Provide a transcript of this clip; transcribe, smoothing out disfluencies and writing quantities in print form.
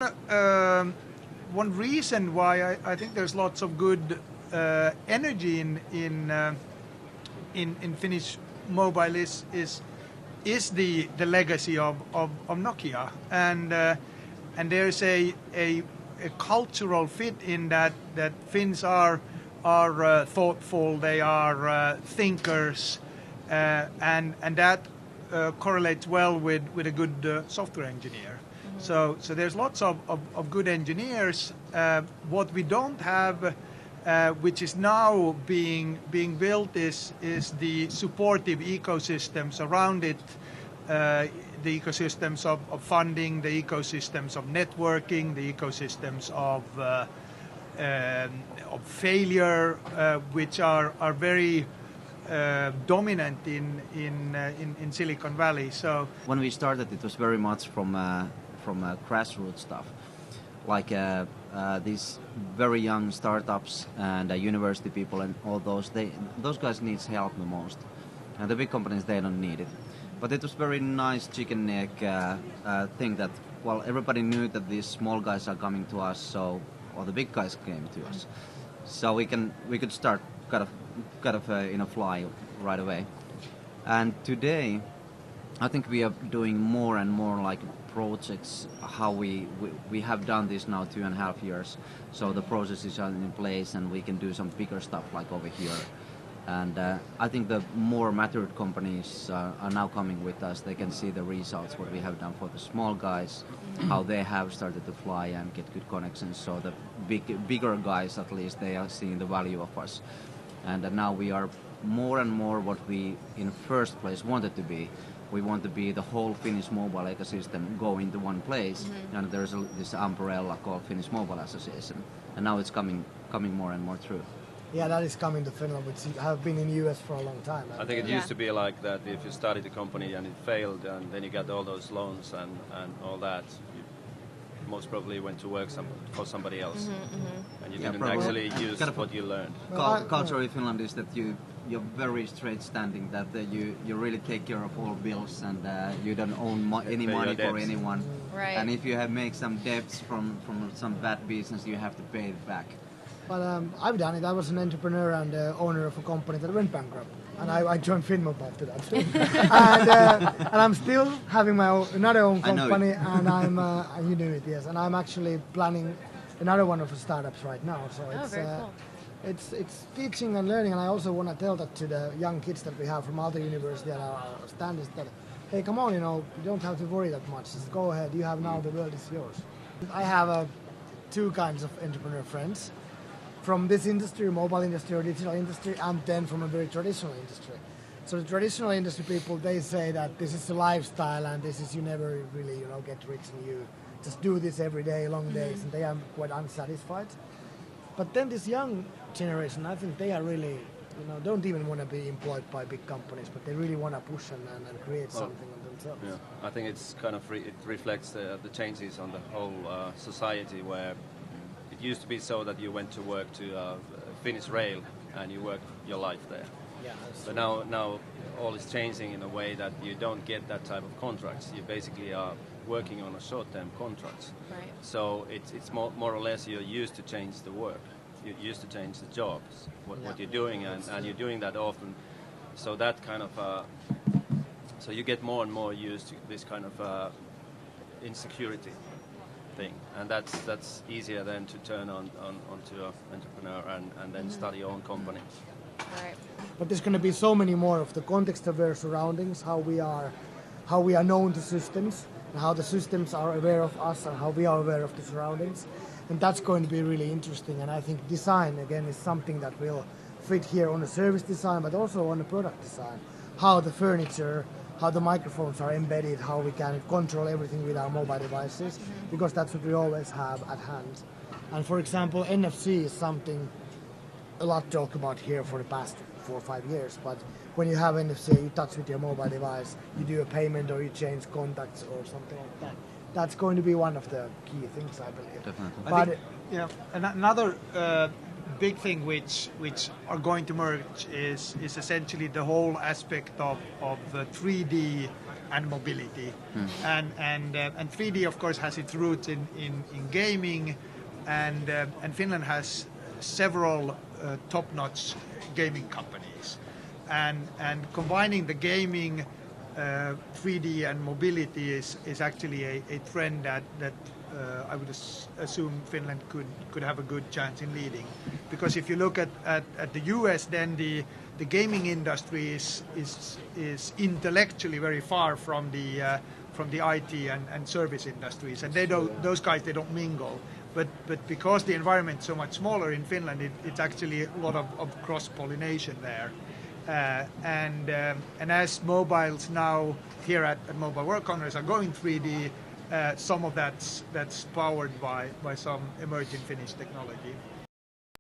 One reason why I think there's lots of good energy in Finnish mobile is the legacy of Nokia, and there's a cultural fit in that Finns are thoughtful, they are thinkers, and that correlates well with a good software engineer. So there's lots of good engineers. What we don't have, which is now being built, is the supportive ecosystems around it, the ecosystems of funding, the ecosystems of networking, the ecosystems of failure, which are very dominant in Silicon Valley. So when we started, it was very much from grassroots stuff, like these very young startups and university people and all those. Those guys needs help the most, and the big companies, they don't need it. But it was very nice chicken egg thing that, well, everybody knew that these small guys are coming to us, or the big guys came to us, so we could start kind of in a fly right away. And today, I think we are doing more and more like projects, how we have done this now 2.5 years, so the processes are in place and we can do some bigger stuff like over here. And I think the more matured companies are now coming with us. They can see the results, what we have done for the small guys, how they have started to fly and get good connections. So the bigger guys, at least, they are seeing the value of us. And now we are more and more what we in first place wanted to be. We want to be the whole Finnish mobile ecosystem go into one place, and there's this umbrella called Finnish Mobile Association, and now it's coming more and more true. Yeah, that is coming to Finland, which have been in the US for a long time. I think it used to be like that. If you started a company and it failed, and then you got all those loans and all that, you most probably went to work for somebody else, and you didn't actually use what you learned. Culture in Finland is that you're very straight standing, that you really take care of all bills, and you don't own any money for anyone. Right. And if you have made some debts from some bad business, you have to pay it back. But I've done it. I was an entrepreneur and owner of a company that went bankrupt, and I joined Finmob after that. and I'm still having my another own company, and I'm you knew it, yes. And I'm actually planning another one of the startups right now. So it's very cool. It's teaching and learning, and I also want to tell that to the young kids that we have from other universities that are standards that, hey, come on, you don't have to worry that much. Just go ahead. You have now, the world is yours. I have two kinds of entrepreneur friends. From this industry, mobile industry or digital industry, and then from a very traditional industry. So the traditional industry people, they say that this is a lifestyle and this is, you never really, get rich, and you just do this every day, long days, and they are quite unsatisfied. But then this young generation, I think they are really, don't even want to be employed by big companies, but they really want to push and create something on themselves. Yeah, I think it's kind of it reflects the changes on the whole society, where it used to be so that you went to work to Finnish Rail and you worked your life there. Yeah, but now all is changing in a way that you don't get that type of contracts. You basically are working on a short-term contracts. Right. So it's more or less you're used to change the work. You're used to change the jobs, what you're doing, and you're doing that often. So that kind of so you get more and more used to this kind of insecurity thing, and that's easier then to turn onto an entrepreneur and then start your own company. Right. But there's going to be so many more of the context-aware surroundings, how we are known to systems, and how the systems are aware of us, and how we are aware of the surroundings, and that's going to be really interesting. And I think design again is something that will fit here on the service design, but also on the product design. How the furniture, how the microphones are embedded, how we can control everything with our mobile devices, because that's what we always have at hand. And for example, NFC is something a lot talked about here for the past 4 or 5 years, but when you have NFC, you touch with your mobile device, you do a payment or you change contacts or something like that. That's going to be one of the key things, I believe. Definitely. But another big thing which are going to merge is essentially the whole aspect of the 3D and mobility. And 3D, of course, has its roots in gaming, and Finland has several top-notch gaming companies. And combining the gaming, 3D and mobility is actually a trend that I would assume Finland could have a good chance in leading. Because if you look at the US, then the gaming industry is intellectually very far from the IT and service industries, and those guys don't mingle. But because the environment is so much smaller in Finland, it's actually a lot of cross-pollination there. And as mobiles now here at Mobile World Congress are going 3D, some of that's powered by some emerging Finnish technology.